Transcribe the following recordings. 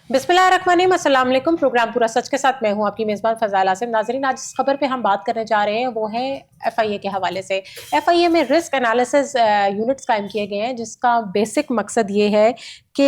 बिस्मिल्लाहिर्रहमानिर्रहीम, अस्सलाम वालेकुम। प्रोग्राम पूरा सच के साथ मैं हूं आपकी मेज़बान फ़ज़ाइल आसिम। नाज़रीन, आज जिस खबर पे हम बात करने जा रहे हैं वो है एफआईए के हवाले से। एफआईए में रिस्क एनालिसिस यूनिट्स कायम किए गए हैं, जिसका बेसिक मकसद ये है कि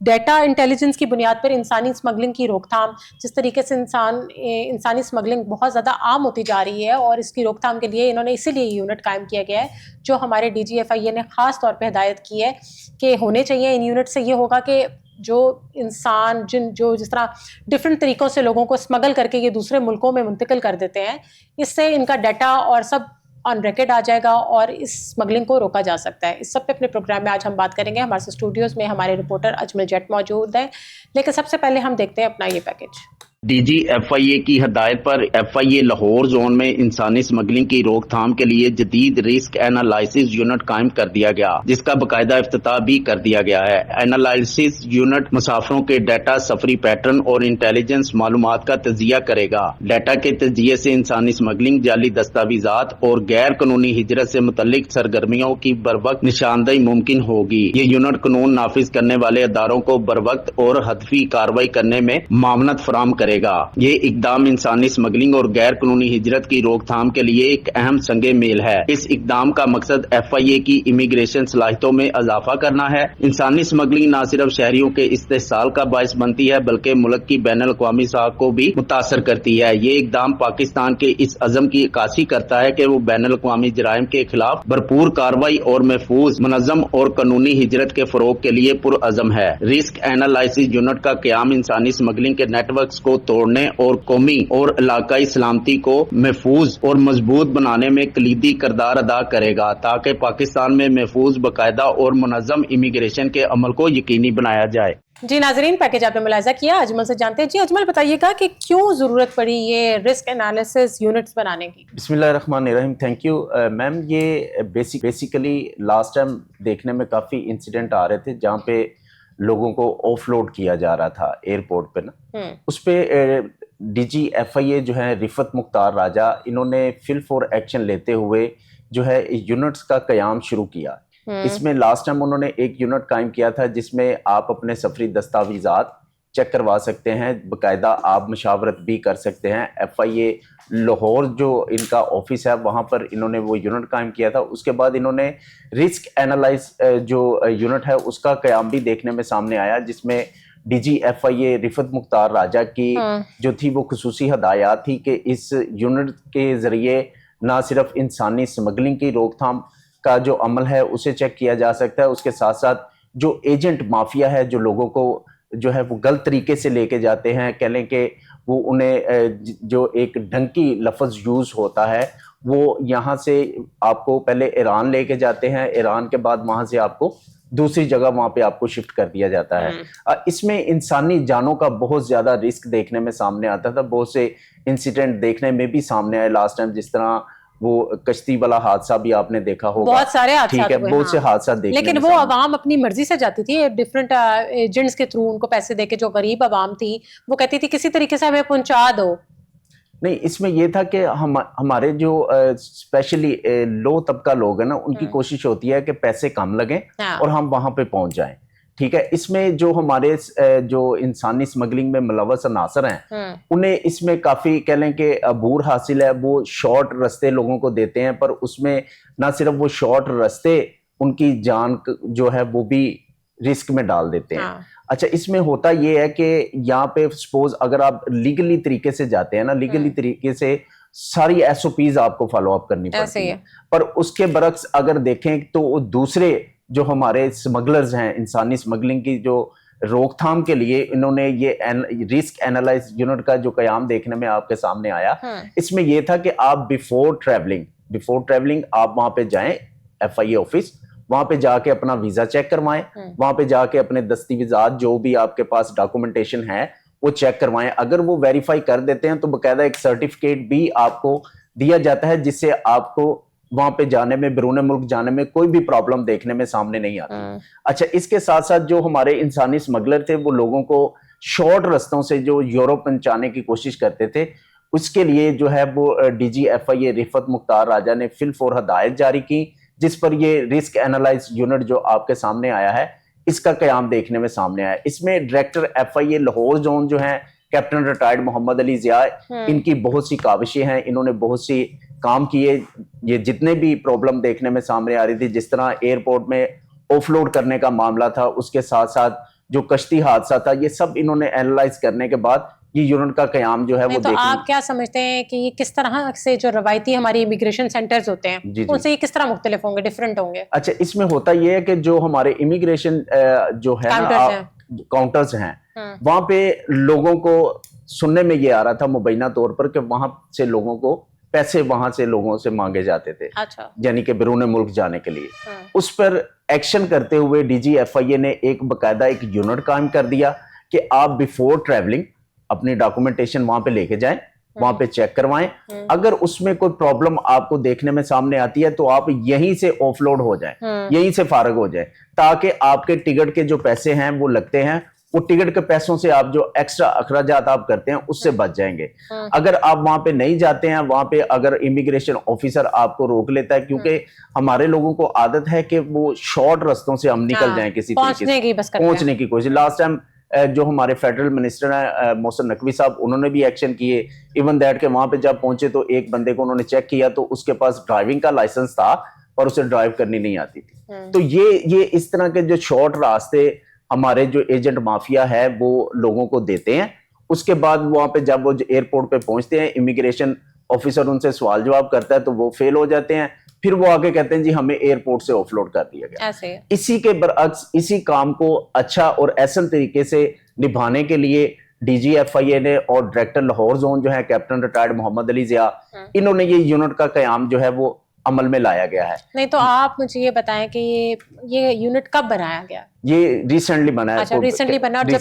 डेटा इंटेलिजेंस की बुनियाद पर इंसानी स्मगलिंग की रोकथाम, जिस तरीके से इंसानी स्मगलिंग बहुत ज़्यादा आम होती जा रही है और इसकी रोकथाम के लिए इन्होंने इसीलिए यूनिट कायम किया गया है, जो हमारे डीजीएफआईए ने ख़ास तौर पर हिदायत की है कि होने चाहिए। इन यूनिट से ये होगा कि जो इंसान जिस तरह डिफरेंट तरीकों से लोगों को स्मगल करके ये दूसरे मुल्कों में मुंतकिल कर देते हैं, इससे इनका डाटा और सब ऑन रिकॉर्ड आ जाएगा और इस स्मगलिंग को रोका जा सकता है। इस सब पे अपने प्रोग्राम में आज हम बात करेंगे। हमारे स्टूडियोज में हमारे रिपोर्टर अजमल जट मौजूद हैं, लेकिन सबसे पहले हम देखते हैं अपना ये पैकेज। डीजीएफआईए की हदायत पर एफआईए लाहौर जोन में इंसानी स्मगलिंग की रोकथाम के लिए जदीद रिस्क एनालिसिस यूनिट कायम कर दिया गया, जिसका बाकायदा इफ्तिताह भी कर दिया गया है। एनालिसिस यूनिट मुसाफिरों के डाटा, सफरी पैटर्न और इंटेलिजेंस मालूमात का तजिया करेगा। डाटा के तजिए से इंसानी स्मगलिंग, जाली दस्तावेजात और गैर कानूनी हिजरत से मुतल्लिक सरगर्मियों की बरवक्त निशानदही मुमकिन होगी। ये यूनिट कानून नाफिज करने वाले अदारों को बरवक्त और हदफी कार्रवाई करने में मामनत फराम करेगा। ये इकदाम इंसानी स्मगलिंग और गैर कानूनी हिजरत की रोकथाम के लिए एक अहम संगे मेल है। इस इकदाम का मकसद एफआईए की इमिग्रेशन सलाहियतों में इजाफा करना है। इंसानी स्मगलिंग न सिर्फ शहरियों के इस्तेहसाल का बायस बनती है, बल्कि मुल्क की बैनुल अक़वामी साख को भी मुतासर करती है। ये इकदाम पाकिस्तान के इस अज़म की अक्कासी करता है कि वो बैनुल अक़वामी जराइम के खिलाफ भरपूर कार्रवाई और महफूज, मुनज़्ज़म और कानूनी हिजरत के फरोग के लिए पुरअज़म है। रिस्क एनालिसिस यूनिट का क़याम इंसानी स्मगलिंग के नेटवर्क को तोड़ने और कौमी और इलाकाई सलामती को महफूज और मजबूत बनाने में कलीदी किरदार अदा करेगा, ताकि पाकिस्तान में महफूज, बाकायदा और मुनज़्ज़म इमिग्रेशन के अमल को यकीनी बनाया जाए। जी नाजरीन, पैकेज आपने मुलाहिजा किया। अजमल से जानते हैं। जी अजमल, बताइएगा कि क्यों जरूरत पड़ी ये रिस्क एनालिसिस यूनिट्स बनाने की? बिस्मिल्लाहिर्रहमानिर्रहीम। Thank you ma'am. ये बेसिकली लास्ट टाइम देखने में काफ़ी इंसिडेंट आ रहे थे जहाँ पे लोगों को ऑफलोड किया जा रहा था एयरपोर्ट पे ना। उस पे डीजीएफआईए जो है रिफत मुख्तार राजा, इन्होंने फिल फॉर एक्शन लेते हुए जो है यूनिट्स का कयाम शुरू किया। इसमें लास्ट टाइम उन्होंने एक यूनिट कायम किया था जिसमें आप अपने सफरी दस्तावेजात चेक करवा सकते हैं, बाकायदा आप मशावरत भी कर सकते हैं। एफआईए लाहौर जो इनका ऑफिस है वहाँ पर इन्होंने वो यूनिट कायम किया था। उसके बाद इन्होंने रिस्क एनालाइज जो यूनिट है उसका कयाम भी देखने में सामने आया, जिसमें डीजीएफआईए रिफत मुख्तार राजा की जो थी वो खुसूसी हदायत थी कि इस यूनिट के जरिए ना सिर्फ इंसानी स्मगलिंग की रोकथाम का जो अमल है उसे चेक किया जा सकता है, उसके साथ साथ जो एजेंट माफिया है जो लोगों को जो है वो गलत तरीके से लेके जाते हैं, कह लें कि वो उन्हें जो एक ढंकी लफ्ज़ यूज़ होता है वो यहाँ से आपको पहले ईरान लेके जाते हैं, ईरान के बाद वहाँ से आपको दूसरी जगह वहाँ पे आपको शिफ्ट कर दिया जाता है। इसमें इंसानी जानों का बहुत ज़्यादा रिस्क देखने में सामने आता था। बहुत से इंसिडेंट देखने में भी सामने आए लास्ट टाइम, जिस तरह वो कश्ती वाला हादसा भी आपने देखा होगा। बहुत सारे हादसा, ठीक है, बहुत से हादसा देखने लेकिन वो अवाम अपनी मर्जी से जाती थी, डिफरेंट एजेंट्स के थ्रू उनको पैसे देके। जो गरीब अवाम थी वो कहती थी किसी तरीके से हमें पहुंचा दो। नहीं, इसमें ये था कि हमारे जो स्पेशली लो तबका लोग हैं ना, उनकी कोशिश होती है कि पैसे कम लगें और हम वहां पे पहुंच जाएं। ठीक है, इसमें जो हमारे जो इंसानी स्मगलिंग में मुलव्वस अनासर हैं उन्हें इसमें काफी कह लें कि अबूर हासिल है। वो शॉर्ट रास्ते लोगों को देते हैं, पर उसमें ना सिर्फ वो शॉर्ट रास्ते उनकी जान जो है वो भी रिस्क में डाल देते हैं। अच्छा, इसमें होता ये है कि यहाँ पे सपोज अगर आप लीगली तरीके से जाते हैं ना, लीगली तरीके से सारी एसओपीज आपको फॉलो अप करनी पड़ती है, पर उसके बरक्स अगर देखें तो दूसरे जो हमारे स्मगलर्स हैं, इंसानी स्मगलिंग की जो रोकथाम के लिए इन्होंने ये रिस्क एनालाइज यूनिट का जो कयाम देखने में आपके सामने आया। इसमें यह था कि आप बिफोर ट्रैवलिंग आप वहां पे जाएं एफआईए ऑफिस, वहां पे जाके अपना वीजा चेक करवाएं, वहां पे जाके अपने दस्तावेजात जो भी आपके पास डॉक्यूमेंटेशन है वो चेक करवाएं। अगर वो वेरीफाई कर देते हैं तो बकायदा एक सर्टिफिकेट भी आपको दिया जाता है, जिससे आपको वहां पे जाने में, बैरून मुल्क जाने में कोई भी प्रॉब्लम देखने में सामने नहीं आती। अच्छा, इसके साथ साथ जो हमारे इंसानी स्मगलर थे वो लोगों को शॉर्ट रास्तों से जो यूरोप पहुंचाने की कोशिश करते थे, उसके लिए जो है वो डीजीएफआईए रिफत मुख्तार राजा ने फिल फॉर हदायत जारी की, जिस पर ये रिस्क एनालाइज यूनिट जो आपके सामने आया है इसका कयाम देखने में सामने आया। इसमें डायरेक्टर FIA लाहौर जोन जो है कैप्टन रिटायर्ड मोहम्मद अली जिया, इनकी बहुत सी काविशें हैं, इन्होंने बहुत सी काम किए। ये जितने भी प्रॉब्लम देखने में सामने आ रही थी, जिस तरह एयरपोर्ट में ऑफलोड करने का मामला था, उसके साथ साथ जो कश्ती हादसा था, ये सब इन्होंने एनालाइज करने के बाद ये यूनिट का कयाम जो है वो तो आप क्या समझते हैं कि ये किस तरह से जो रवायती हमारी इमिग्रेशन सेंटर्स होते हैं उनसे ये किस तरह मुख्तलिफ होंगे, डिफरेंट होंगे? अच्छा, इसमें होता ये है कि जो हमारे इमिग्रेशन जो है ना काउंटर्स हैं, वहां पे लोगों को सुनने में ये आ रहा था मुबैना तौर पर कि वहां से लोगों को पैसे वहां से लोगों से मांगे जाते थे, अच्छा, यानी कि बैरून मुल्क जाने के लिए। उस पर एक्शन करते हुए DG FIA ने एक बकायदा एक यूनिट कायम कर दिया कि आप बिफोर ट्रैवलिंग अपनी डॉक्यूमेंटेशन वहां पे लेके जाएं, वहां पे चेक करवाएं। अगर उसमें कोई प्रॉब्लम आपको देखने में सामने आती है तो आप यहीं से ऑफलोड हो जाएं, यहीं से फारग हो जाएं, ताकि आपके टिकट के जो पैसे हैं वो लगते हैं, वो टिकट के पैसों से आप जो एक्स्ट्रा अखराजात आप करते हैं उससे बच जाएंगे। अगर आप वहां पे नहीं जाते हैं, वहां पे अगर इमिग्रेशन ऑफिसर आपको रोक लेता है, क्योंकि हमारे लोगों को आदत है कि वो शॉर्ट रास्तों से हम निकल जाएं, किसी तरीके से पहुंचने की कोशिश। लास्ट टाइम जो हमारे फेडरल मिनिस्टर हैं मोहसिन नकवी साहब, उन्होंने भी एक्शन किए। इवन दैट के वहां पे जब पहुंचे तो एक बंदे को उन्होंने चेक किया तो उसके पास ड्राइविंग का लाइसेंस था और उसे ड्राइव करनी नहीं आती थी। तो ये इस तरह के जो शॉर्ट रास्ते हमारे जो एजेंट माफिया है वो लोगों को देते हैं। उसके बाद वहां पे जब वो एयरपोर्ट पे पहुंचते हैं, इमिग्रेशन ऑफिसर उनसे सवाल जवाब करता है तो वो फेल हो जाते हैं, फिर वो आगे कहते हैं जी हमें एयरपोर्ट से ऑफलोड कर दिया गया। ऐसे इसी के बरअक्स इसी काम को अच्छा और एहसन तरीके से निभाने के लिए DG FIA ने और डायरेक्टर लाहौर जोन जो है कैप्टन रिटायर्ड मोहम्मद अली जिया, इन्होंने ये यूनिट का कयाम जो है वो अमल में लाया गया है। नहीं तो आप मुझे ये बताएं कि ये यूनिट कब बनाया गया? ये रिसेंटली बना है। अच्छा, रिसेंटली बना, और जब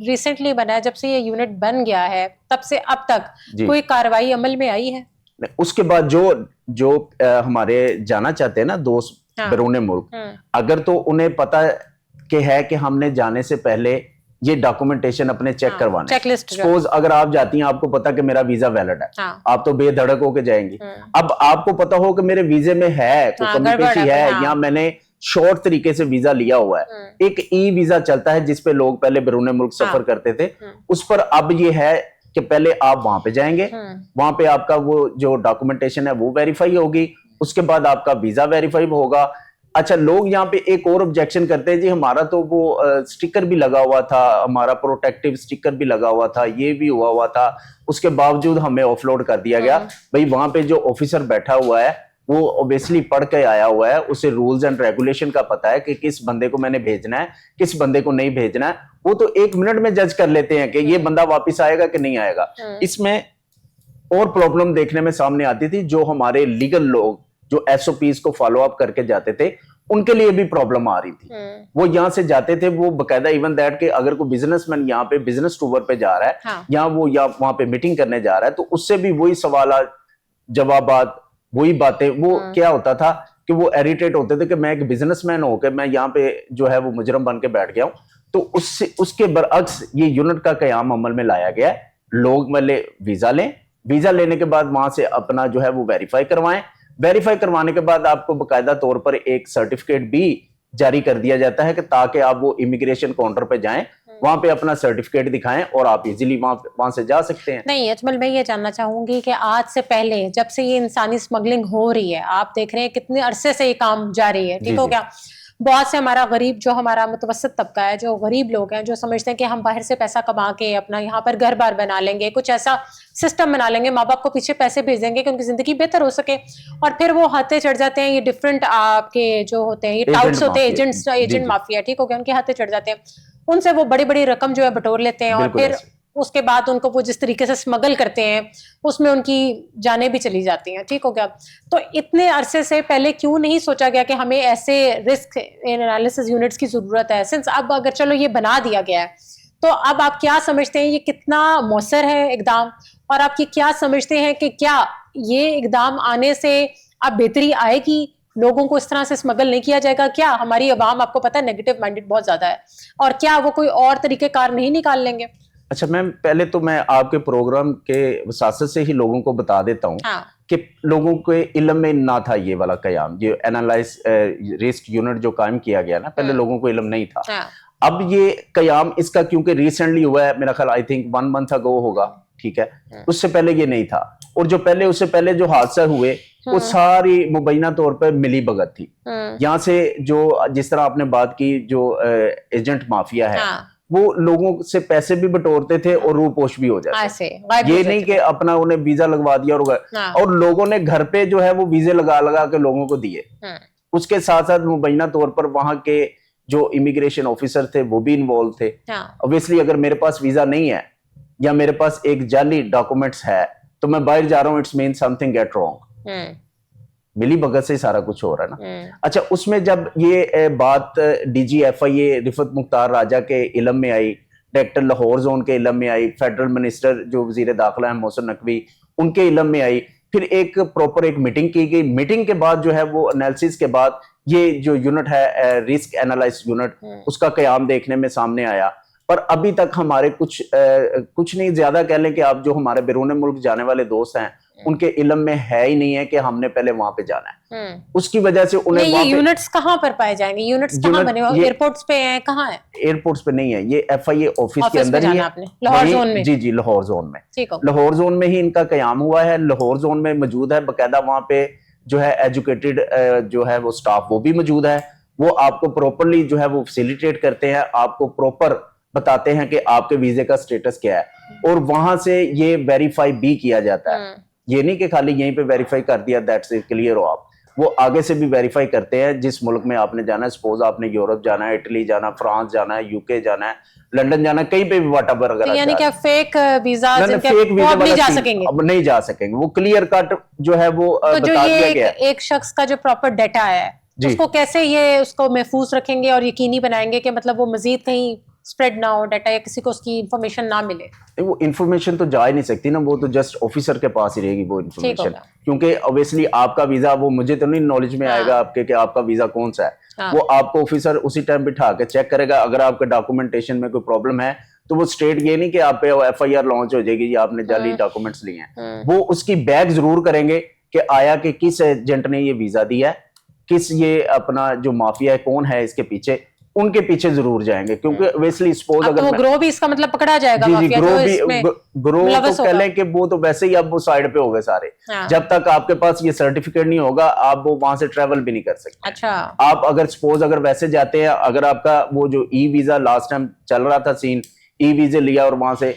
रिसेंटली बना है, जब से ये यूनिट बन गया है तब से अब तक कोई कार्रवाई अमल में आई है? उसके बाद जो हमारे जाना चाहते हैं ना दोस्त बैरून मुल्क, अगर तो उन्हें पता कि है कि हमने जाने से पहले ये डॉक्यूमेंटेशन अपने चेक करवाने, चेकलिस्ट। सपोज अगर आप जाती हैं, आपको पता कि मेरा वीजा वैलिड है, आप तो बेधड़क होके जाएंगी। अब आपको पता हो कि मेरे वीजे में है कोई कमी पेशी है, या मैंने शॉर्ट तरीके से वीजा लिया हुआ है। एक वीजा चलता है जिसपे लोग पहले बैरून मुल्क सफर करते थे, उस पर अब ये है कि पहले आप वहां पे जाएंगे, वहां पे आपका वो जो डॉक्यूमेंटेशन है वो वेरीफाई होगी, उसके बाद आपका वीजा वेरीफाई होगा। अच्छा, लोग यहाँ पे एक और ऑब्जेक्शन करते हैं जी हमारा तो वो स्टिकर भी लगा हुआ था, हमारा प्रोटेक्टिव स्टिकर भी लगा हुआ था, ये भी हुआ था, उसके बावजूद हमें ऑफलोड कर दिया गया। भाई वहां पे जो ऑफिसर बैठा हुआ है वो ऑब्वियसली पढ़ के आया हुआ है, उसे रूल्स एंड रेगुलेशन का पता है कि किस बंदे को मैंने भेजना है, किस बंदे को नहीं भेजना है। वो तो 1 मिनट में जज कर लेते हैं कि ये बंदा वापिस आएगा कि नहीं आएगा। इसमें और प्रॉब्लम देखने में सामने आती थी, जो हमारे लीगल लोग जो SOPs को फॉलो अप करके जाते थे उनके लिए भी प्रॉब्लम आ रही थी। वो यहाँ से जाते थे, वो बकायदा इवन दैट के अगर कोई बिजनेसमैन यहाँ पे बिजनेस टूर पे जा रहा है, या वो या वहां पे मीटिंग करने जा रहा है, तो उससे भी वही सवाल जवाबात वही बातें, वो क्या होता था कि वो इरिटेट होते थे कि मैं एक बिजनेसमैन होकर मैं यहाँ पे जो है वो मुजरम बन के बैठ गया हूँ। तो उसके बरअक्स ये यूनिट का कयाम अमल में लाया गया है। लोग पहले वीजा लें, वीजा लेने के बाद वहां से अपना जो है वो वेरीफाई करवाएं, वेरीफाई करवाने के बाद आपको बकायदा तौर पर एक सर्टिफिकेट भी जारी कर दिया जाता है कि ताकि आप वो इमिग्रेशन काउंटर पे जाएं, वहां पे अपना सर्टिफिकेट दिखाएं और आप इजीली वहां से जा सकते हैं। नहीं अजमल, मैं ये जानना चाहूंगी कि आज से पहले जब से ये इंसानी स्मगलिंग हो रही है, आप देख रहे हैं कितने अरसे से ये काम जारी है, ठीक हो गया, बहुत से हमारा गरीब जो हमारा मुतवस्सित तबका है, जो गरीब लोग हैं, जो समझते हैं कि हम बाहर से पैसा कमा के अपना यहाँ पर घर बार बना लेंगे, कुछ ऐसा सिस्टम बना लेंगे, माँ बाप को पीछे पैसे भेज देंगे कि उनकी जिंदगी बेहतर हो सके, और फिर वो हाथे चढ़ जाते हैं ये डिफरेंट आपके जो होते हैं, ये टाउट्स होते हैं, एजेंट माफिया, ठीक हो गया, उनके हाथे चढ़ जाते हैं, उनसे वो बड़ी बड़ी रकम जो है बटोर लेते हैं, और फिर उसके बाद उनको वो जिस तरीके से स्मगल करते हैं उसमें उनकी जानें भी चली जाती हैं, ठीक हो गया। तो इतने अरसे से पहले क्यों नहीं सोचा गया कि हमें ऐसे रिस्क एनालिसिस यूनिट्स की जरूरत है? सिंस अब अगर चलो ये बना दिया गया है, तो अब आप क्या समझते हैं ये कितना मौसर है इकदाम, और आप ये क्या समझते हैं कि क्या ये इकदाम आने से अब बेहतरी आएगी, लोगों को इस तरह से स्मगल नहीं किया जाएगा? क्या हमारी अवाम, आपको पता है, नेगेटिव माइंडेड बहुत ज्यादा है, और क्या वो कोई और तरीके कार नहीं निकाल लेंगे? अच्छा मैम, पहले तो मैं आपके प्रोग्राम के वसासत से ही लोगों को बता देता हूँ कि लोगों के इल्म में ना था ये वाला कयाम, ये एनालाइज रिस्क यूनिट जो कायम किया गया ना, पहले लोगों को इल्म नहीं था। अब ये कयाम इसका क्योंकि रिसेंटली हुआ है, मेरा ख्याल आई थिंक 1 मंथ अगो होगा, ठीक है, उससे पहले ये नहीं था। और जो पहले उससे पहले जो हादसा हुए वो सारी मुबैना तौर पर मिली भगत थी। यहाँ से जो जिस तरह आपने बात की, जो एजेंट माफिया है वो लोगों से पैसे भी बटोरते थे और रूपोश भी हो जाते। ये नहीं कि अपना उन्हें वीजा लगवा दिया और लोगों ने घर पे जो है वो वीजे लगा लगा के लोगों को दिए। उसके साथ साथ मुबैना तौर पर वहां के जो इमिग्रेशन ऑफिसर थे वो भी इन्वॉल्व थे। ऑब्वियसली अगर मेरे पास वीजा नहीं है या मेरे पास एक जाली डॉक्यूमेंट्स है तो मैं बाहर जा रहा हूं, it's mean something get wrong. Mili Bhagat से सारा कुछ हो रहा है ना। अच्छा, उसमें जब ये बात डीजी FIA रिफत मुख्तार राजा के इलम में आई, डायरेक्टर लाहौर जोन के इलम में आई, फेडरल मिनिस्टर जो वजीर दाखिला है मोहसिन नकवी उनके इलम में आई, फिर एक प्रॉपर एक मीटिंग की गई। मीटिंग के बाद जो है वो एनालिसिस के बाद ये जो यूनिट है रिस्क एनालाइज यूनिट उसका कयाम देखने में सामने आया। पर अभी तक हमारे कुछ नहीं, ज्यादा कह लें कि आप जो हमारे बैरून मुल्क जाने वाले दोस्त हैं उनके इल्म में है ही नहीं है कि हमने पहले वहां पे जाना है। उसकी वजह से उन्हें ये यूनिट्स कहाँ पर पाए जाएंगे? यूनिट्स कहाँ बने हुए? एयरपोर्ट्स पे हैं? कहाँ है? एयरपोर्ट्स पे नहीं है, ये FIA ऑफिस के अंदर ही है, लाहौर जोन में। जी लाहौर जोन में, लाहौर जोन में ही इनका कयाम हुआ है, लाहौर जोन में मौजूद है। बकायदा वहां पे जो है एजुकेटेड जो है वो स्टाफ वो भी मौजूद है, वो आपको प्रॉपरली जो है वो फैसिलिटेट करते हैं, आपको प्रॉपर बताते हैं कि आपके वीजे का स्टेटस क्या है और वहां से ये वेरीफाई भी किया जाता है। ये नहीं कि खाली यहीं पे वेरीफाई कर दिया दैट्स इट, क्लियर हो आप, वो आगे से भी वेरीफाई करते हैं जिस मुल्क में आपने जाना है। सपोज आपने यूरोप जाना है, इटली जाना, फ्रांस जाना है, UK जाना है, लंदन जाना है, कहीं पे भी व्हाटएवर अगर तो यानी क्या फेक वीजा नहीं जा सकेंगे? अब नहीं जा सकेंगे, वो क्लियर कट जो है वो तो जो ये एक शख्स का जो प्रॉपर डाटा है उसको कैसे ये उसको महफूज रखेंगे और यकीनी बनाएंगे कि मतलब वो मजीद कहीं स्प्रेड ना हो डाटा या किसी को उसकी इंफॉर्मेशन ना मिले? वो इंफॉर्मेशन तो जा ही नहीं सकती ना, वो तो जस्ट ऑफिसर के पास ही रहेगी वो इंफॉर्मेशन, क्योंकि ऑब्वियसली आपका वीजा वो मुझे तो नहीं नॉलेज में आएगा आपके कि आपका वीजा कौन सा है। वो आपको ऑफिसर उसी टाइम बिठा के चेक करेगा। अगर आपके डॉक्यूमेंटेशन में कोई प्रॉब्लम है तो वो स्टेट ये नहीं कि आप पे FIR लॉन्च हो जाएगी या आपने जाली डॉक्यूमेंट्स लिए हैं, वो उसकी बैग जरूर करेंगे कि आया कि किस एजेंट ने ये वीजा दिया है, किस ये अपना जो माफिया है कौन है इसके पीछे, उनके पीछे जरूर जाएंगे। क्योंकि ऑब्वियसली सपोज अगर तो ग्रो भी इसका मतलब पकड़ा जाएगा, माफिया ग्रो तो कह लें कि वो तो वैसे ही अब वो साइड पे हो गए सारे। जब तक आपके पास ये सर्टिफिकेट नहीं होगा आप वो वहां से ट्रेवल भी नहीं कर सकते। अच्छा, आप अगर सपोज अगर वैसे जाते हैं, अगर आपका वो जो ई वीजा लास्ट टाइम चल रहा था सीन, ई वीजे लिया और वहां से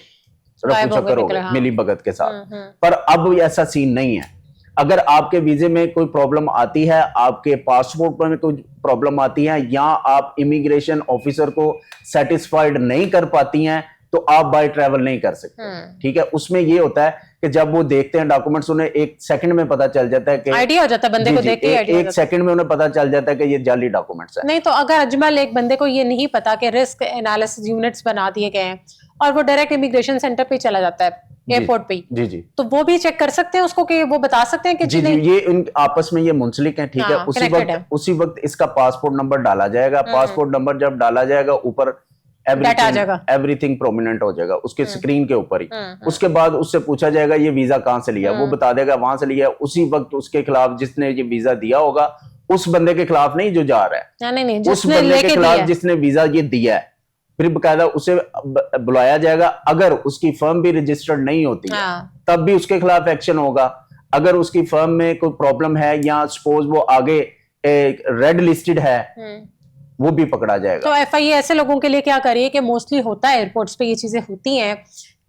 रफू चक्कर हो गए मिली भगत के साथ, पर अब ऐसा सीन नहीं है। अगर आपके वीजे में कोई प्रॉब्लम आती है, आपके पासपोर्ट में कोई प्रॉब्लम आती है या आप इमिग्रेशन ऑफिसर को सेटिस्फाइड नहीं कर पाती हैं तो आप बाय ट्रैवल नहीं कर सकते। ठीक है, उसमें ये होता है कि जब वो देखते हैं डॉक्यूमेंट्स, उन्हें 1 सेकंड में पता चल जाता है कि आइडिया हो जाता है बंदे को देख के, एक सेकंड में उन्हें पता चल जाता है कि ये जाली डॉक्यूमेंट्स है। नहीं तो अगर अजमल एक बंदे को ये नहीं पता कि रिस्क एनालिसिस यूनिट्स बना दिए गए हैं और वो डायरेक्ट इमिग्रेशन सेंटर पे चला जाता है एयरपोर्ट पे, जी तो वो भी चेक कर सकते हैं उसको कि वो बता सकते हैं कि जी ये इन आपस में ये मुंसलिक हैं। ठीक है, उसी वक्त इसका पासपोर्ट नंबर डाला जाएगा। पासपोर्ट नंबर जब डाला जाएगा ऊपर एवरीथिंग प्रोमिनेंट हो जाएगा उसके स्क्रीन के ऊपर ही। उसके बाद उससे पूछा जाएगा ये वीजा कहाँ से लिया, वो बता देगा वहां से लिया। उसी वक्त उसके खिलाफ जिसने ये वीजा दिया होगा उस बंदे के खिलाफ नहीं जो जा रहा है, नहीं, उस बंदे के खिलाफ जिसने वीजा ये दिया है, फिर बकायदा उसे बुलाया जाएगा। अगर उसकी फर्म भी रजिस्टर्ड नहीं होती है तब भी उसके खिलाफ एक्शन होगा। अगर उसकी फर्म में कोई प्रॉब्लम है या सपोज वो आगे रेड लिस्टेड है वो भी पकड़ा जाएगा। तो FIA ऐसे लोगों के लिए क्या करिए कि मोस्टली होता है एयरपोर्ट्स पे ये चीजें होती हैं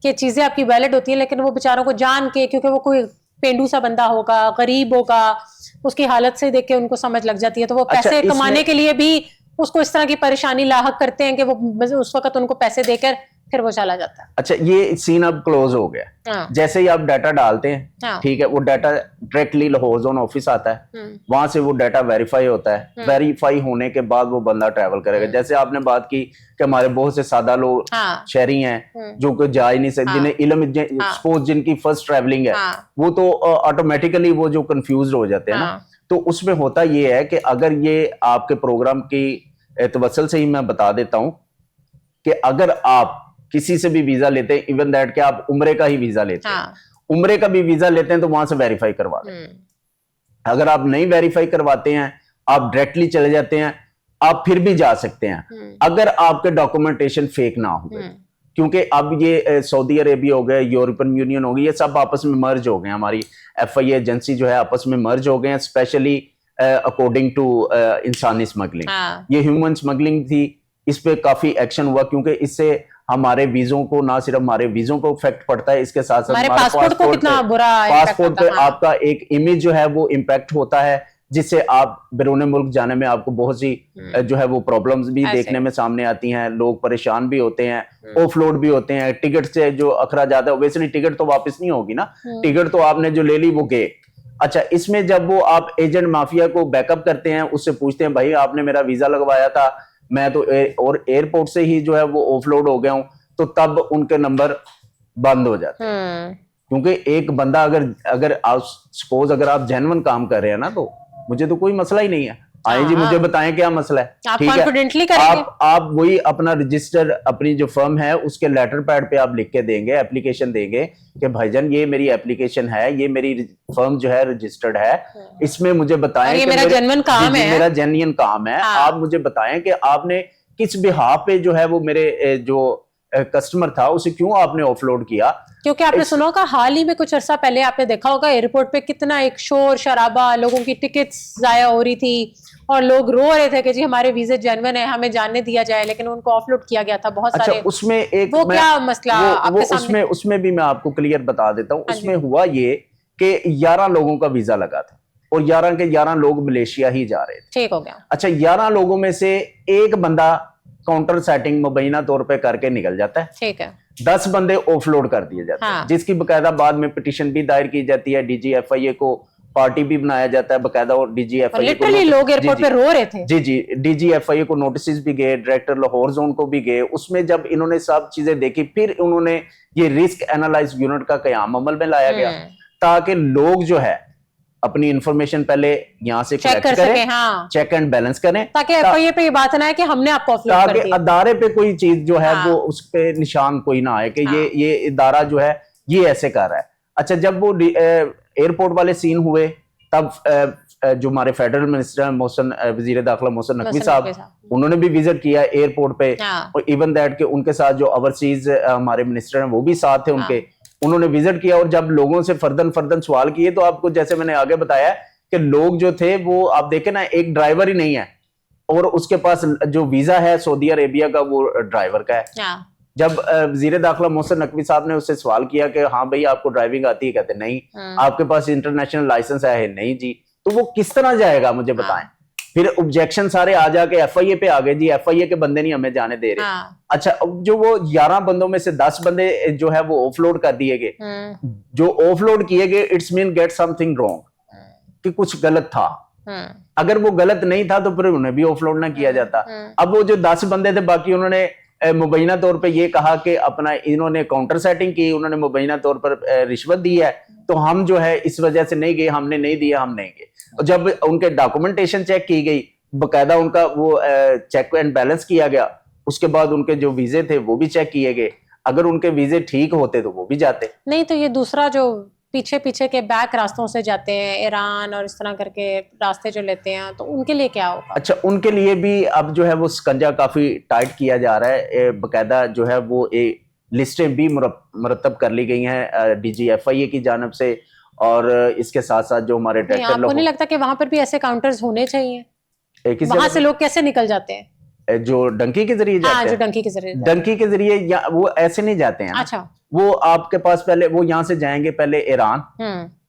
कि चीजें आपकी वैलिड होती हैं लेकिन वो बेचारों को जान के, क्योंकि वो कोई पेंडू सा बंदा होगा, गरीब होगा, उसकी हालत से देख के उनको समझ लग जाती है तो वो पैसे कमाने के लिए भी उसको इस तरह की परेशानी लाहक करते हैं कि वो उस वक्त उनको पैसे देकर फिर वो चला जाता है। अच्छा, ये सीन अब क्लोज हो गया। जैसे ही आप डाटा डालते हैं, ठीक है, वो data directly Lahore zone office आता है, वहां से वो डाटा वेरीफाई होता है। वेरीफाई होने के बाद वो बंदा ट्रैवल करेगा। जैसे आपने बात की कि हमारे बहुत से सादा लोग शहरी हैं जो कि जा ही नहीं सकते, जिन्हें इल्म सपोज जिनकी फर्स्ट ट्रैवलिंग है, वो तो ऑटोमेटिकली वो जो कंफ्यूज हो जाते हैं ना। तो उसमें होता ये है कि अगर ये आपके प्रोग्राम की तवसल से ही मैं बता देता हूं कि अगर आप किसी से भी वीजा लेते हैं, इवन दैट कि आप उम्रे का ही वीजा लेते हैं उम्रे का भी वीजा लेते हैं तो वहां से वेरीफाई करवा लें। अगर आप नहीं वेरीफाई करवाते हैं, आप डायरेक्टली चले जाते हैं, आप फिर भी जा सकते हैं अगर आपके डॉक्यूमेंटेशन फेक ना हो। क्योंकि अब ये सऊदी अरेबिया हो गया, यूरोपियन यूनियन हो गई, ये सब आपस में मर्ज हो गए। हमारी FIA एजेंसी जो है आपस में मर्ज हो गए हैं, स्पेशली अकॉर्डिंग टू इंसानी स्मगलिंग। ये ह्यूमन स्मगलिंग थी, इस पे काफी एक्शन हुआ क्योंकि इससे हमारे वीजों को, ना सिर्फ हमारे वीजों को इफेक्ट पड़ता है, इसके साथ साथ हमारे पासपोर्ट को कितना बुरा पासपोर्ट पे आपका एक इमेज जो है वो इम्पैक्ट होता है, जिससे आप बैरून मुल्क जाने में आपको बहुत सी जो है वो प्रॉब्लम्स भी देखने में सामने आती हैं। लोग परेशान भी होते हैं, ऑफलोड भी होते हैं, टिकट से जो अखरा जाता है, वैसे टिकट तो वापस नहीं होगी ना, टिकट तो आपने जो ले ली वो गए। अच्छा, इसमें जब वो आप एजेंट माफिया को बैकअप करते हैं, उससे पूछते हैं भाई आपने मेरा वीजा लगवाया था, मैं तो और एयरपोर्ट से ही जो है वो ऑफलोड हो गया हूं, तो तब उनके नंबर बंद हो जाते हैं। क्योंकि एक बंदा अगर आप सपोज अगर आप जेन्युइन काम कर रहे हैं ना, तो मुझे तो कोई मसला ही नहीं है, आए जी मुझे बताएं क्या मसला है, आप ठीक कॉन्फिडेंटली है। करेंगे। आप वही अपना रजिस्टर, अपनी जो फर्म है उसके लेटर पैड पे आप लिख के देंगे, एप्लीकेशन देंगे कि भाईजान ये मेरी एप्लीकेशन है, ये मेरी फर्म जो है रजिस्टर्ड है, इसमें मुझे बताएं कि मेरा जेन्युइन काम है, मेरा जेन्युइन काम है। आप मुझे बताएं कि आपने किस बिहाफ पे जो है वो मेरे जो कस्टमर था उसे क्यों आपने ऑफलोड किया। क्योंकि आपने सुना होगा हाल ही में कुछ अर्सा पहले आपने देखा होगा एयरपोर्ट पे कितना एक शोर शराबा, लोगों की टिकट्स जाया हो रही थी और लोग रो रहे थे कि जी हमारे वीजे जेन्युइन है, हमें जानने दिया जाए, लेकिन उनको ऑफलोड किया गया था बहुत सारे। उसमें एक वो क्या मसला आपके सामने? उसमें भी मैं आपको क्लियर बता देता हूँ। उसमें हुआ ये कि 11 लोगों का वीजा लगा था और 11 के 11 लोग मलेशिया ही जा रहे थे। ठीक हो गया। अच्छा, 11 लोगों में से एक बंदा काउंटर सेटिंग मुबैना तौर पे करके निकल जाता है, ठीक है, 10 बंदे ऑफलोड कर दिए जाते हैं, जिसकी बकायदा बाद में पिटीशन भी दायर की जाती है, DG FIA को पार्टी भी बनाया जाता है बकायदा, और DG FIA लिटरली लोग एयरपोर्ट पे रो रहे थे। जी DG FIA को नोटिस भी गए, डायरेक्टर लाहौर जोन को भी गए। उसमें जब इन्होंने सब चीजें देखी, फिर उन्होंने ये रिस्क एनालाइज यूनिट का कयाम अमल में लाया गया, ताकि लोग जो है अपनी इंफॉर्मेशन पहले यहाँ से चेक कर करें, हाँ। चेक एंड बैलेंस करें, ताकि FIA पे ये बात ना है कि हमने आपको ऑफलोड कर दिया, अदारे पे कोई चीज जो है वो उस पे निशान कोई ना आए कि ये इदारा जो है ये ऐसे कर रहा है। अच्छा, जब वो एयरपोर्ट वाले सीन हुए, तब जो हमारे फेडरल मिनिस्टर मोहसिन, वजीर दाखिला मोहसिन नकवी साहब, उन्होंने भी विजिट किया एयरपोर्ट पे, और इवन दैट के उनके साथ जो ओवरसीज हमारे मिनिस्टर हैं वो भी साथ थे उनके, उन्होंने विजिट किया। और जब लोगों से फर्दन सवाल किए, तो आपको जैसे मैंने आगे बताया कि लोग जो थे वो आप देखें ना, एक ड्राइवर ही नहीं है और उसके पास जो वीजा है सऊदी अरेबिया का वो ड्राइवर का है। जब वजीर दाखिला मोहसिन नकवी साहब ने उससे सवाल किया कि हाँ भाई आपको ड्राइविंग आती है, कहते नहीं। आपके पास इंटरनेशनल लाइसेंस है, नहीं जी। तो वो किस तरह जाएगा मुझे बताएं। फिर ऑब्जेक्शन सारे आ जाके FIA पे आ गए, जी FIA के बंदे नहीं हमें जाने दे रहे। अच्छा, अब जो वो 11 बंदों में से 10 बंदे जो है वो ऑफलोड कर दिए गए, जो ऑफलोड किए गए, it's mean get something wrong, कि कुछ गलत था। अगर वो गलत नहीं था तो फिर उन्हें भी ऑफलोड ना किया जाता। अब वो जो 10 बंदे थे, बाकी उन्होंने मुबैना तौर पे ये कहा कि अपना इन्होंने काउंटर सेटिंग की, उन्होंने मुबैना तौर पर रिश्वत दी है, तो हम जो है इस वजह से नहीं गए, हमने नहीं दिया, हम नहीं गए। और जब उनके डॉक्यूमेंटेशन चेक की गई, बकायदा उनका वो चेक एंड बैलेंस किया गया, उसके बाद उनके जो वीजे थे वो भी चेक किए गए। अगर उनके वीजे ठीक होते तो वो भी जाते। नहीं तो ये दूसरा जो पीछे पीछे के बैक रास्तों से जाते हैं, ईरान और इस तरह करके रास्ते जो लेते हैं, तो उनके लिए क्या होगा? अच्छा, उनके लिए भी अब जो है वो स्कंजा काफी टाइट किया जा रहा है। बकायदा जो है वो लिस्टें भी मुरतब कर ली गई हैं DG FIA की जानिब से, और इसके साथ साथ जो हमारे डायरेक्टर, आपको नहीं लगता कि वहां पर भी ऐसे काउंटर्स होने चाहिए? वहां से लोग कैसे निकल जाते हैं? जो डंकी के जरिए जाते हैं, जो डंकी के जरिए, डंकी के जरिए वो ऐसे नहीं जाते हैं। अच्छा, वो आपके पास पहले वो यहाँ से जाएंगे पहले ईरान,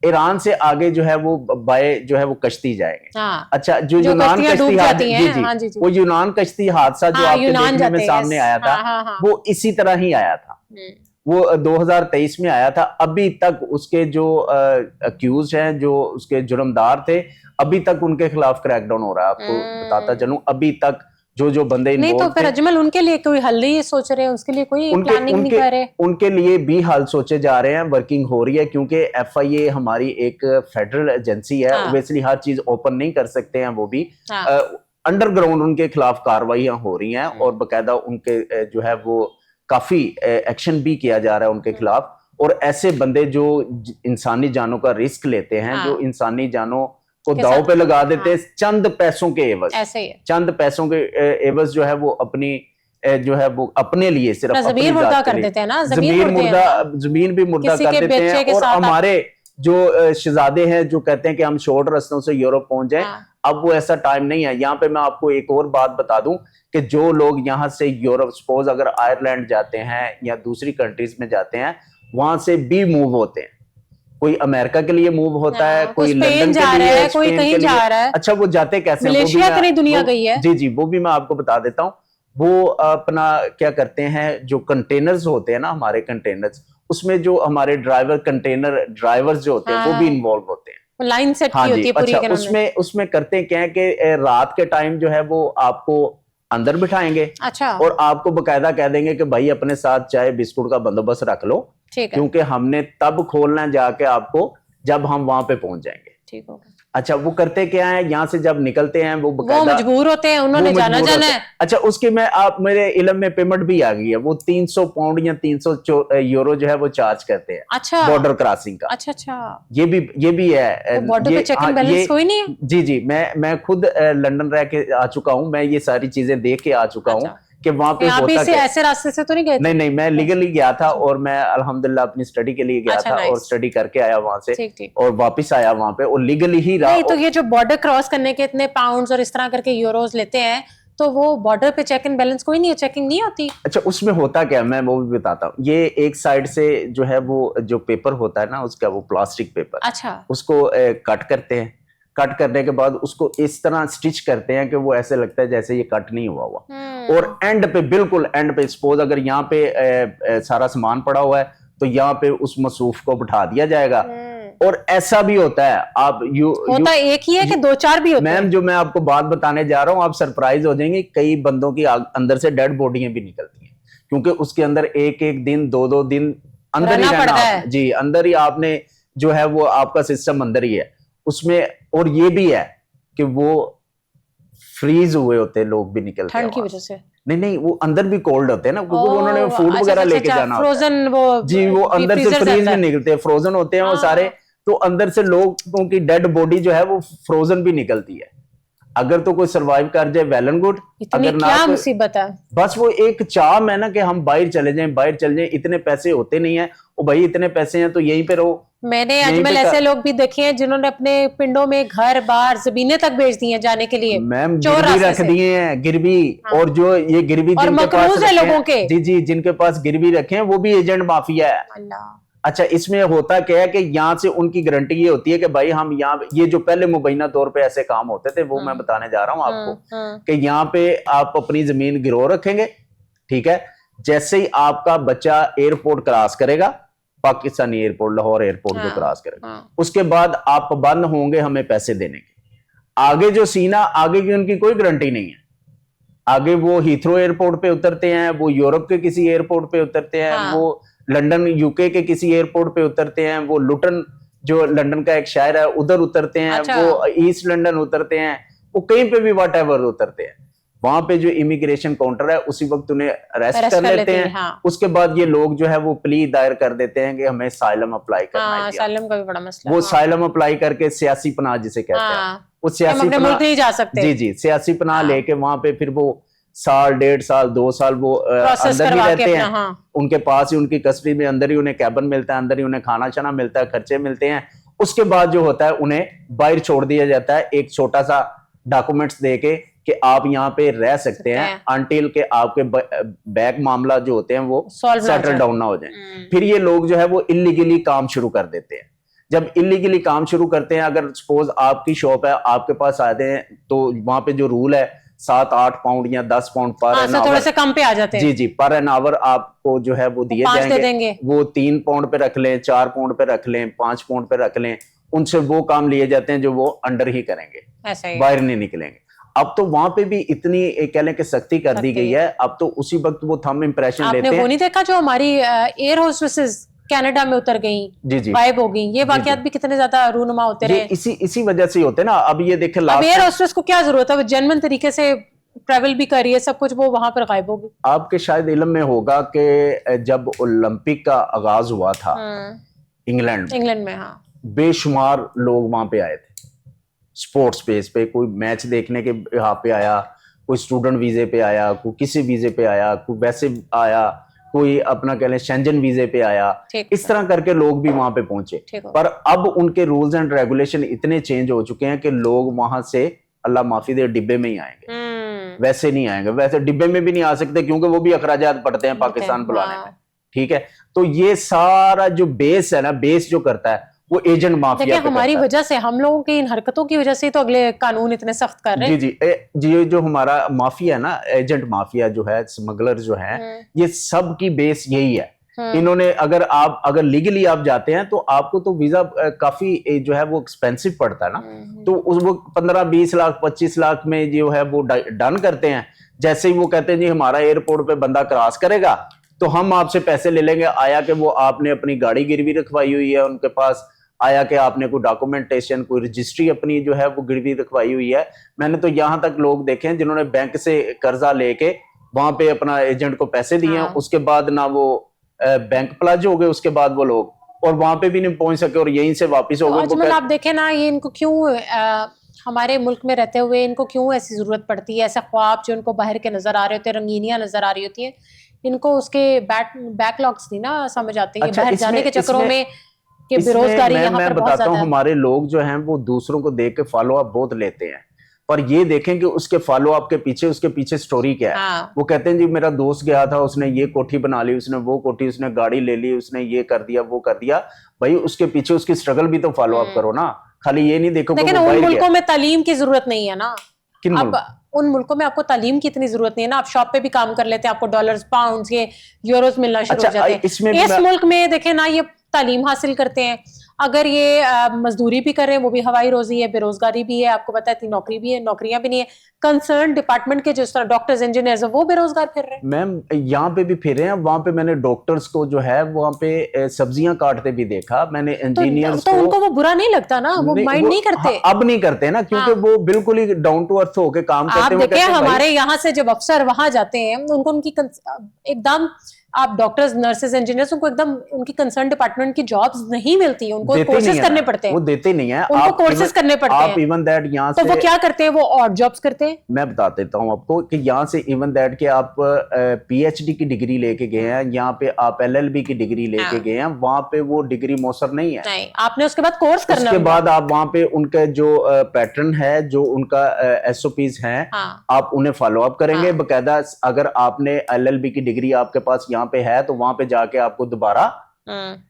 ईरान से आगे जो है वो बाय जो है वो कश्ती जाएंगे। अच्छा, जो यूनान कश्ती, वो यूनान कश्ती हादसा जो आपके देखने में सामने आया था, वो इसी तरह ही आया था। वो 2023 में आया था। अभी तक उसके जो अक्यूज हैं, जो उसके जुर्मदार थे, अभी तक उनके खिलाफ क्रैकडाउन हो रहा है। आपको बताता चलूं, अभी तक जो बंदे नहीं, तो फिर अजमल उनके लिए कोई हल नहीं सोच रहे हैं, उसके लिए कोई प्लानिंग नहीं कर रहे? उनके लिए भी हल सोचे जा रहे हैं, वर्किंग हो रही है, क्योंकि FIA हमारी एक फेडरल एजेंसी है। ऑब्वियसली हर चीज ओपन नहीं कर सकते हैं, वो भी अंडरग्राउंड उनके खिलाफ कार्रवाइयां हो रही हैं, और बकायदा उनके जो है वो काफी एक्शन भी किया जा रहा है उनके खिलाफ। और ऐसे बंदे जो इंसानी जानों का रिस्क लेते हैं, जो इंसानी जानों को दांव पे लगा देते हैं चंद पैसों के एवज, ऐसे ही है। चंद पैसों के एवज जो है वो अपनी जो है वो अपने लिए सिर्फ ज़मीर मुर्दा कर देते हैं ना, जमीन भी मुर्दा कर देते हैं। और हमारे जो शहजादे हैं जो कहते हैं कि हम शॉर्ट रास्तों से यूरोप पहुंच जाएं, अब वो ऐसा टाइम नहीं है। यहाँ पे मैं आपको एक और बात बता दूं कि जो लोग यहाँ से यूरोप, सपोज अगर आयरलैंड जाते हैं या दूसरी कंट्रीज में जाते हैं, वहां से भी मूव होते हैं। कोई अमेरिका के लिए मूव होता है, कोई लंदन के लिए, कोई कहीं जा रहा है। अच्छा, वो जाते कैसे? मलेशिया की दुनिया गई है। जी जी, वो भी मैं आपको बता देता हूँ। वो अपना क्या करते हैं, जो कंटेनर्स होते हैं ना हमारे कंटेनर्स, उसमें जो हमारे ड्राइवर, कंटेनर ड्राइवर्स जो होते हैं वो भी इन्वॉल्व होते हैं। लाइन सेट की होती है पूरी। अच्छा, उसमें करते क्या है कि रात के टाइम जो है वो आपको अंदर बिठाएंगे। अच्छा। और आपको बकायदा कह देंगे कि भाई अपने साथ चाय बिस्कुट का बंदोबस्त रख लो, ठीक है, क्योंकि हमने तब खोलना है जाके आपको जब हम वहां पे पहुंच जाएंगे। ठीक होगा। अच्छा, वो करते क्या है, यहाँ से जब निकलते हैं वो मजबूर होते हैं, उन्होंने जाना है। अच्छा, उसकी मैं आप मेरे इल्म में पेमेंट भी आ गई है, वो 300 पाउंड या 300 यूरो जो है वो चार्ज करते हैं। अच्छा, बॉर्डर क्रॉसिंग का। अच्छा अच्छा, ये भी है। बॉर्डर पे चेक एंड बैलेंस कोई नहीं है? जी जी, मैं खुद लंदन रह के आ चुका हूँ, मैं ये सारी चीजें देख के आ चुका हूँ कि वहां पे होता है। ऐसे रास्ते से तो नहीं गए? नहीं, मैं लीगली गया था और मैं अल्हम्दुलिल्लाह अपनी स्टडी के लिए गया था और स्टडी करके आया वहां से और वापस आया वहां पे और लीगली ही रहा। तो ये जो बॉर्डर क्रॉस करने के इतने पाउंड्स और इस तरह करके यूरोज लेते हैं, तो वो बॉर्डर पे चेक एंड बैलेंस कोई नहीं है, चेकिंग नहीं होती? अच्छा, उसमें होता क्या, मैं वो भी बताता हूँ। ये एक साइड से जो है वो जो पेपर होता है ना उसका, वो प्लास्टिक पेपर, अच्छा, उसको कट करते हैं। कट करने के बाद उसको इस तरह स्टिच करते हैं कि वो ऐसे लगता है जैसे ये कट नहीं हुआ हुआ। और एंड पे, बिल्कुल एंड पे, सपोज अगर यहाँ पे सारा सामान पड़ा हुआ है तो यहाँ पे उस मसूफ को बिठा दिया जाएगा। और ऐसा भी होता है, आप होता एक ही है कि दो चार भी होते हैं? मैम, जो मैं आपको बात बताने जा रहा हूँ आप सरप्राइज हो जाएंगे, कई बंदों की अंदर से डेड बॉडियां भी निकलती हैं, क्योंकि उसके अंदर एक एक दिन, दो दिन अंदर ही रहना है। जी, अंदर ही आपने जो है वो आपका सिस्टम अंदर ही है उसमें। और ये भी है कि वो फ्रीज हुए होते हैं, लोग भी निकलते हैं ठंड की वजह से। नहीं, वो अंदर भी कोल्ड होते हैं ना, क्योंकि उन्होंने फूड वगैरह लेके जाना फ्रोजन, जी, वो अंदर से फ्रीज में निकलते हैं, फ्रोजन होते हैं वो सारे। तो अंदर से लोगों की डेड बॉडी जो है वो फ्रोजन भी निकलती है। अगर तो कोई सरवाइव कर जाए, वेल एंड गुड। अगर ना, क्या मुसीबत है। बस वो एक चाह है ना कि हम बाहर चले जाएं। इतने पैसे होते नहीं है, ओ भाई इतने पैसे हैं तो यहीं पे रहो। मैंने अजमल ऐसे लोग भी देखे हैं जिन्होंने अपने पिंडों में घर बार जमीनें तक बेच दी हैं जाने के लिए। मैम, गिरवी रख दिए हैं, गिरवी। और जो ये गिरवी जिनके पास है लोगों के, जी, जिनके पास गिरवी रखे हैं वो भी एजेंट माफिया है। अल्लाह। अच्छा, इसमें होता क्या है कि यहाँ से उनकी गारंटी ये होती है कि भाई हम यहाँ, ये जो पहले मुबैना तौर पे ऐसे काम होते थे वो मैं बताने जा रहा हूँ आपको, कि यहाँ पे आप अपनी जमीन गिरव रखेंगे, ठीक है। जैसे ही आपका बच्चा एयरपोर्ट क्रॉस करेगा, पाकिस्तानी एयरपोर्ट, लाहौर एयरपोर्ट जो क्रॉस करेगा, उसके बाद आप बंद होंगे हमें पैसे देने के। आगे जो सीना, आगे की उनकी कोई गारंटी नहीं है। आगे वो हीथ्रो एयरपोर्ट पे उतरते हैं, वो यूरोप के किसी एयरपोर्ट पे उतरते हैं, वो लंदन यूके के किसी एयरपोर्ट पे उतरते हैं, वो लुटन जो लंदन का एक शहर है उधर उतरते हैं, वो ईस्ट लंदन उतरते हैं, वो कहीं पे भी व्हाट एवर उतरते हैं। वहां पे जो इमिग्रेशन काउंटर है उसी वक्त उन्हें अरेस्ट कर लेते हैं। उसके बाद ये लोग जो है वो प्ली दायर कर देते हैं कि हमें साइलम अप्लाई करना है। साइलम का भी बड़ा मसला। वो साइलम अप्लाई करके सियासी पनाह जिसे कहते हैं, वो सियासी पनाह नहीं जा सकते। जी, सियासी पनाह लेके वहां पे फिर वो साल, 1.5 साल, 2 साल वो अंदर ही रहते हैं। उनके पास ही, उनकी कस्टडी में अंदर ही उन्हें कैबिन मिलता है, अंदर ही उन्हें खाना शाना मिलता है, खर्चे मिलते हैं। उसके बाद जो होता है उन्हें बाहर छोड़ दिया जाता है एक छोटा सा डॉक्यूमेंट्स देके कि आप यहाँ पे रह सकते हैं अनटिल के आपके बैक मामला जो होते हैं वो सेटल डाउन ना हो जाए। फिर ये लोग जो है वो इलीगली काम शुरू कर देते हैं। जब इलीगली काम शुरू करते हैं, अगर सपोज आपकी शॉप है, आपके पास आते हैं, तो वहां पे जो रूल है 7-8 पाउंड या 10 पाउंड पर एन आवर, थोड़े से कम पे आ जाते हैं। जी, पर एन आवर आपको जो है वो दिए जाएंगे। वो 3 पाउंड पे रख लें, 4 पाउंड पे रख लें, 5 पाउंड पे रख लें, उनसे वो काम लिए जाते हैं जो वो अंडर ही करेंगे, बाहर नहीं निकलेंगे। अब तो वहां पे भी इतनी कह लें कि सख्ती कर दी गई है। अब तो उसी वक्त वो थंब इंप्रेशन लेते हैं। आपने वो नहीं देखा जो हमारी एयर होस्टेसेस कनाडा में उतर गई, जी, गायब हो गई? ये वाकयात भी कितने ज्यादा रूनुमा होते रहे। इसी वजह से होते ना। अब ये देखें, अब एयर होस्टेस को क्या जरूरत है, वो जेन्युइन तरीके से ट्रैवल भी कर रही है, सब कुछ, वो वहां पर गायब होगी। आपके शायद इल्म में होगा कि जब ओलंपिक का आगाज हुआ था इंग्लैंड में, हाँ, बेशुमार लोग वहां पे आए थे स्पोर्ट्स बेस पे। कोई मैच देखने के यहाँ पे आया, कोई स्टूडेंट वीजे पे आया, कोई किसी वीजे पे आया, कोई वैसे आया, कोई अपना कह लें शेंजन वीजे पे आया। इस तरह करके लोग भी वहां पे पहुंचे। पर अब उनके रूल्स एंड रेगुलेशन इतने चेंज हो चुके हैं कि लोग वहां से अल्लाह माफी दे डिब्बे में ही आएंगे, वैसे नहीं आएंगे। वैसे डिब्बे में भी नहीं आ सकते क्योंकि वो भी अखराजात पड़ते हैं पाकिस्तान बुलाने में। ठीक है, तो ये सारा जो बेस है ना, बेस जो करता है वो एजेंट माफिया पे हमारी वजह से, हम लोगों की इन हरकतों की वजह से तो अगले कानून इतने सख्त कर रहे हैं। जी ये जो हमारा माफिया है ना, एजेंट माफिया जो है, स्मगलर जो है, ये सब की बेस यही है। इन्होंने अगर लीगली आप जाते हैं तो आपको तो वीजा काफी जो है वो एक्सपेंसिव पड़ता है ना, तो वो 15-20 लाख 25 लाख में जो है वो डन करते हैं। जैसे ही वो कहते हैं जी हमारा एयरपोर्ट पे बंदा क्रॉस करेगा तो हम आपसे पैसे ले लेंगे। आया कि वो आपने अपनी गाड़ी गिरवी रखवाई हुई है उनके पास, आया कि आपने कोई डॉक्यूमेंटेशन, कोई रजिस्ट्री अपनी जो है वो गिरवी रखवाई हुई है। मैंने तो यहां तक लोग देखे हैं जिन्होंने बैंक से कर्जा लेके वहां पे अपना एजेंट को पैसे दिए हैं, उसके बाद ना वो बैंक प्लाज हो गए, उसके बाद वो लोग और वहां पे भी नहीं पहुंच सके और यहीं से वापिस हो गए। तो आप देखें ना, ये इनको क्यों हमारे मुल्क में रहते हुए इनको क्यों ऐसी जरूरत पड़ती है? ऐसे ख्वाब जो इनको बाहर के नजर आ रहे होते हैं, रंगीनियां नजर आ रही होती है, इनको उसके बैकलॉग्स नहीं ना समझ आते हैं। बाहर जाने के चक्करों में कि बेरोजगारी यहाँ पर बहुत ज्यादा है। हमारे लोग जो हैं वो दूसरों को देख के फॉलो अप बहुत लेते हैं, पर ये देखें कि उसके फॉलो अप के पीछे, उसके पीछे स्टोरी क्या है। हाँ। वो कहते हैं जी मेरा दोस्त गया था, उसने ये कोठी बना ली, उसने वो कोठी, उसने गाड़ी ले ली, उसने ये कर दिया, वो कर दिया। भाई उसके पीछे उसकी स्ट्रगल भी तो फॉलो अप करो ना, खाली ये नहीं देखो। लेकिन उन मुल्कों में तालीम की जरूरत नहीं है ना। अब उन मुल्कों में आपको तालीम की इतनी जरूरत नहीं है ना। आप शॉप पे भी काम कर लेते हैं, आपको डॉलर्स, पाउंड्स, ये यूरोस मिलना शुरू हो जाते हैं। इस मुल्क में देखें ना, ये तालीम हासिल करते हैं, अगर ये मजदूरी भी कर रहे हैं, वो भी हवाई रोजी है, बेरोजगारी भी है, आपको पता है इतनी नौकरी भी है, नौकरियां भी नहीं है। कंसर्न डिपार्टमेंट के जिस तरह डॉक्टर्स, इंजीनियर्स वो बेरोजगार फिर रहे हैं। मैम यहाँ पे भी फिर रहे हैं, वहां पे मैंने डॉक्टर्स को जो है वहां पे सब्जियां काटते भी देखा मैंने, इंजीनियर्स तो उनको वो बुरा नहीं लगता ना, वो माइंड नहीं करते। अब नहीं करते ना, क्योंकि वो बिल्कुल ही डाउन टू अर्थ होके काम करते हैं। आप देखिए हमारे यहाँ से जब अफसर वहां जाते हैं, उनको उनकी एकदम, आप डॉक्टर्स, नर्सेज, इंजीनियर्स, उनको एकदम उनकी कंसर्न डिपार्टमेंट की जॉब्स नहीं मिलती, उनको कोर्सेज करने पड़ते हैं। वो देते नहीं है, उनको कोर्सेज करने पड़ते हैं। आप इवन दैट यहाँ से, तो वो क्या करते हैं, वो ऑड जॉब्स करते हैं। मैं बता देता हूँ आपको कि यहाँ से इवन दैट के आप पीएचडी की डिग्री लेके गए हैं, यहाँ पे आप एलएलबी की डिग्री लेके गए हैं, वहां पे वो डिग्री मौसर नहीं है। नहीं, आपने उसके बाद कोर्स करना, उसके बाद आप वहां पे उनके जो पैटर्न है, जो उनका एसओपीज है, आप उन्हें फॉलो अप करेंगे बकायदा। अगर आपने एलएलबी की डिग्री आपके पास यहाँ पे है तो वहां पे जाके आपको दोबारा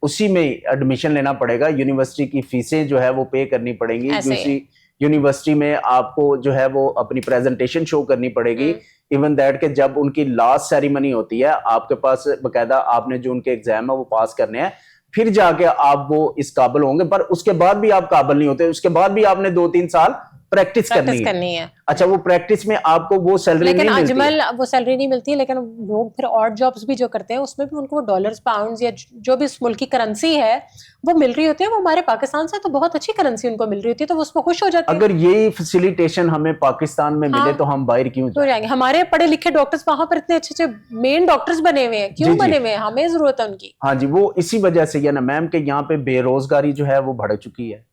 उसी में एडमिशन लेना पड़ेगा। यूनिवर्सिटी की फीसें जो है वो पे करनी पड़ेंगी। उसी यूनिवर्सिटी में आपको जो है वो अपनी प्रेजेंटेशन शो करनी पड़ेगी। इवन दैट के जब उनकी लास्ट सेरेमनी होती है, आपके पास बकायदा आपने जो उनके एग्जाम है वो पास करने हैं, फिर जाके आप वो इस काबिल होंगे। पर उसके बाद भी आप काबिल नहीं होते, उसके बाद भी आपने 2-3 साल प्रैक्टिस करनी है। अच्छा, वो प्रैक्टिस में आपको वो सैलरी नहीं मिलती, अजमल वो सैलरी नहीं मिलती है, लेकिन लोग फिर ऑड जॉब्स भी जो करते हैं उसमें भी उनको डॉलर्स, पाउंड्स या जो भी उस मुल्क की करेंसी है वो मिल रही होती है। वो हमारे पाकिस्तान से तो बहुत अच्छी करेंसी उनको मिल रही होती है, तो वो उसमें खुश हो जाते हैं। अगर यही फैसिलिटेशन हमें पाकिस्तान में मिले तो हम बाहर क्यों जाएंगे? हमारे पढ़े लिखे डॉक्टर्स वहां पर इतने अच्छे अच्छे मेन डॉक्टर्स बने हुए हैं, क्यों बने हुए हैं? हमें जरूरत है उनकी। हाँ जी, वो इसी वजह से है ना मैम के यहाँ पे बेरोजगारी जो है वो बढ़ चुकी है।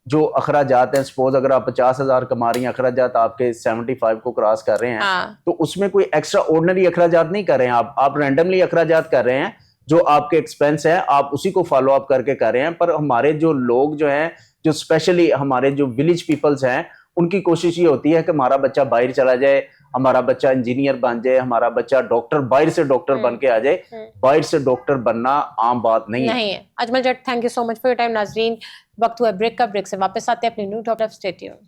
जो अखराजात हैं, सपोज अगर आप 50,000 कमा रही हैं, अखराजात आपके 75 को क्रॉस कर रहे हैं, तो उसमें कोई एक्स्ट्रा ऑर्डिनरी अखराजात नहीं कर रहे हैं आप रैंडमली अखराजात कर रहे हैं। जो आपके एक्सपेंस है आप उसी को फॉलो अप करके कर रहे हैं। पर हमारे जो लोग जो हैं, जो स्पेशली हमारे जो विलेज पीपल्स हैं, उनकी कोशिश ये होती है कि हमारा बच्चा बाहर चला जाए, हमारा बच्चा इंजीनियर बन जाए, हमारा बच्चा डॉक्टर, बाहर से डॉक्टर बन के आ जाए। बाहर से डॉक्टर बनना आम बात नहीं है। Ajmal Jatt, thank you so much for your time. नाजरीन, वक्त हुआ ब्रेक का, ब्रेक से वापस आते हैं अपने न्यू टॉप। Stay tuned.